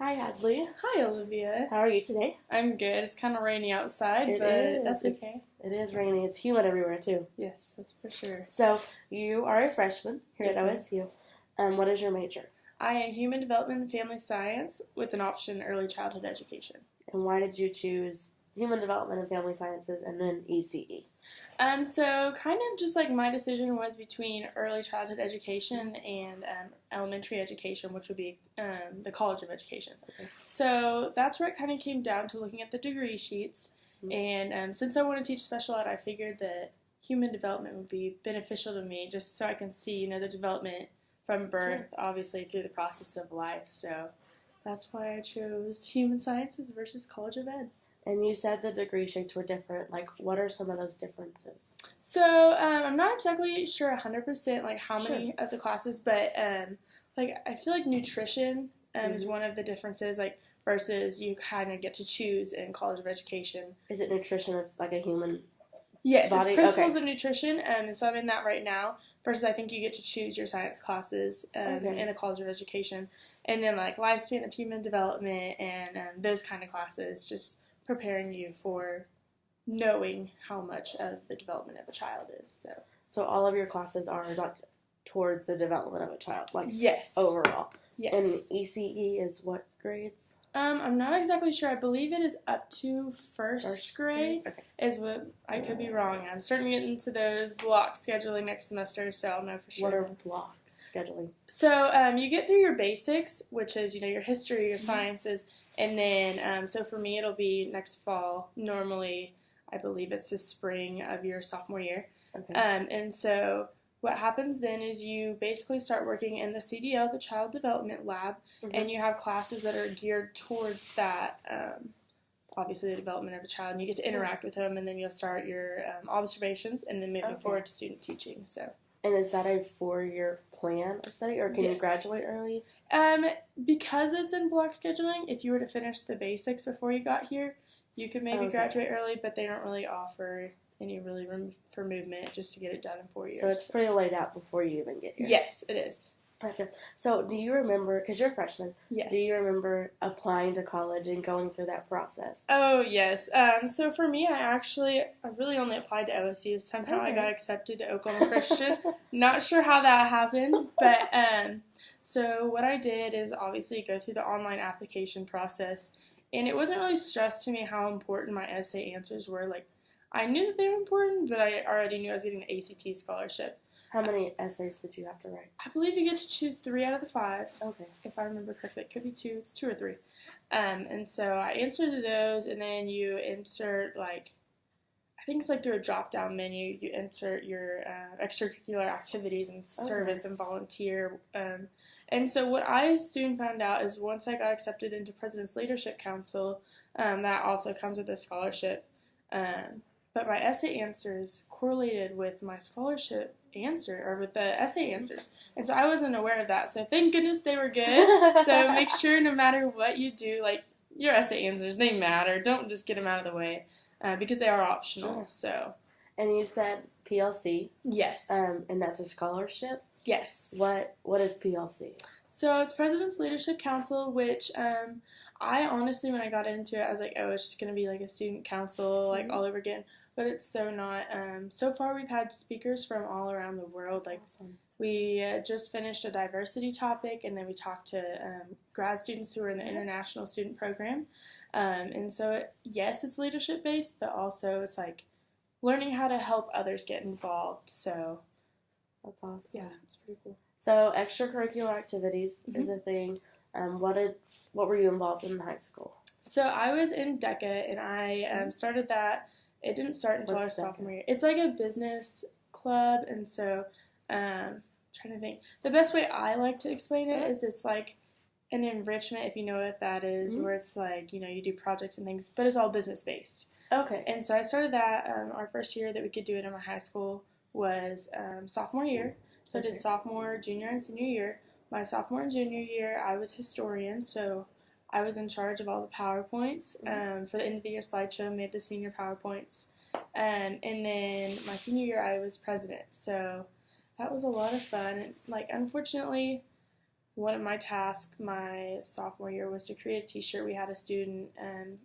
Hi, Hadley. Hi, Olivia. How are you today? I'm good. It's kind of rainy outside, that's okay. It is rainy. It's humid everywhere, too. Yes, that's for sure. So, you are a freshman here Yes, at ma'am. OSU. What is your major? I am Human Development and Family Science with an option Early Childhood Education. And why did you choose Human Development and Family Sciences and then ECE? So kind of just like my decision was between early childhood education and elementary education, which would be the College of Education. Okay. So that's where it kind of came down to looking at the degree sheets. Mm-hmm. And since I want to teach special ed, I figured that human development would be beneficial to me just so I can see, the development from birth, obviously through the process of life. So that's why I chose human sciences versus College of Ed. And you said the degree sheets were different. Like, what are some of those differences? So, I'm not exactly sure 100% like how many of the classes, but I feel like nutrition is one of the differences, like versus you kind of get to choose in College of Education. Is it nutrition of like a human Yes, body? It's principles of nutrition, and so I'm in that right now. Versus I think you get to choose your science classes in a College of Education, and then like lifespan of human development and those kind of classes, just preparing you for knowing how much of the development of a child is. So all of your classes are like towards the development of a child, like yes, overall. Yes. And ECE is what grades? I'm not exactly sure. I believe it is up to first grade. Okay. Is what I could be wrong. I'm starting to get into those block scheduling next semester, so I'll know for sure. What are block scheduling? So you get through your basics, which is your history, your sciences, and then so for me it'll be next fall. Normally, I believe it's the spring of your sophomore year. Okay. And so what happens then is you basically start working in the CDL, the Child Development Lab, and you have classes that are geared towards that, obviously the development of a child, and you get to interact with them, and then you'll start your observations, and then moving forward to student teaching. So. And is that a 4-year plan of study, or can you graduate early? Because it's in block scheduling, if you were to finish the basics before you got here, you could maybe graduate early, but they don't really offer any really room for movement just to get it done in 4 years. So it's pretty laid out before you even get here. Yes, it is. Okay. So do you remember, because you're a freshman, yes. Do you remember applying to college and going through that process? Oh, yes. So for me, I really only applied to OSU. Somehow I got accepted to Oklahoma Christian. Not sure how that happened, but so what I did is obviously go through the online application process, and it wasn't really stressed to me how important my essay answers were. Like, I knew that they were important, but I already knew I was getting the ACT scholarship. How many essays did you have to write? I believe you get to choose 3 out of the 5. Okay. If I remember correctly. It could be 2. It's 2 or 3. And so I answered those, and then you insert, I think it's through a drop-down menu, you insert your extracurricular activities and service and volunteer. And so what I soon found out is once I got accepted into President's Leadership Council, that also comes with a scholarship. But my essay answers correlated with my scholarship answer, or with the essay answers. And so I wasn't aware of that. So thank goodness they were good. So make sure no matter what you do, your essay answers, they matter. Don't just get them out of the way because they are optional. Sure. So. And you said PLC. Yes. And that's a scholarship? Yes. What is PLC? So it's President's Leadership Council, which I honestly, when I got into it, I was like, oh, it's just going to be a student council, all over again. But it's so not. So far, we've had speakers from all around the world. Awesome. We just finished a diversity topic, and then we talked to grad students who are in the international student program. And so, yes, it's leadership-based, but also it's learning how to help others get involved. So that's awesome. Yeah, it's pretty cool. So extracurricular activities is a thing. What were you involved in high school? So I was in DECA, and I started that. It didn't start until our sophomore year. It's a business club, and so trying to think. The best way I like to explain it is it's an enrichment, if you know what that is, where it's you do projects and things, but it's all business-based. Okay. And so I started that. Our first year that we could do it in my high school was sophomore year. So I did sophomore, junior, and senior year. My sophomore and junior year, I was historian, so I was in charge of all the PowerPoints for the end of the year slideshow, made the senior PowerPoints. And then my senior year, I was president. So that was a lot of fun. Unfortunately, one of my tasks my sophomore year was to create a t-shirt. We had a student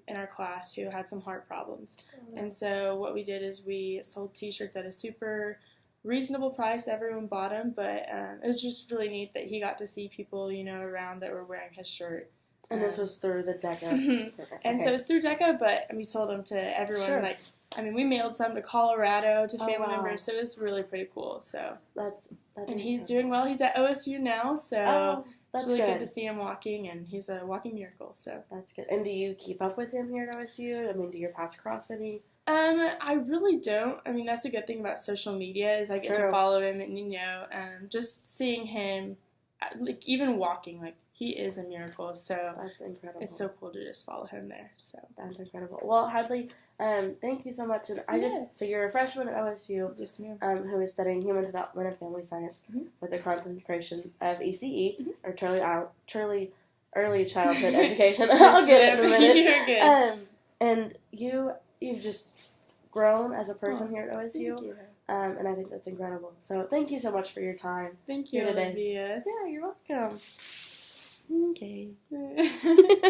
in our class who had some heart problems. And so what we did is we sold t-shirts at a super reasonable price. Everyone bought them, but it was just really neat that he got to see people, around that were wearing his shirt. And this was through the DECA. And so it was through DECA, but we sold them to everyone. Sure. We mailed some to Colorado to family wow. members, so it was really pretty cool. So That's and he's doing well. He's at OSU now, so that's it's really good. good to see him walking, and he's a walking miracle. So that's good. And do you keep up with him here at OSU? I mean, do your paths cross any? I really don't. I mean, that's the good thing about social media is I get to follow him, and just seeing him, even walking, he is a miracle. So that's incredible. It's so cool to just follow him there. So that's incredible. Well, Hadley, thank you so much. And so you're a freshman at OSU, yes, ma'am. Who is studying human development and family science with a concentration of ECE or early childhood education. I'll get it in a minute. You're good. And you've just grown as a person here at OSU. Thank you. And I think that's incredible. So thank you so much for your time. Thank you, here today. Olivia. Yeah, you're welcome. Okay.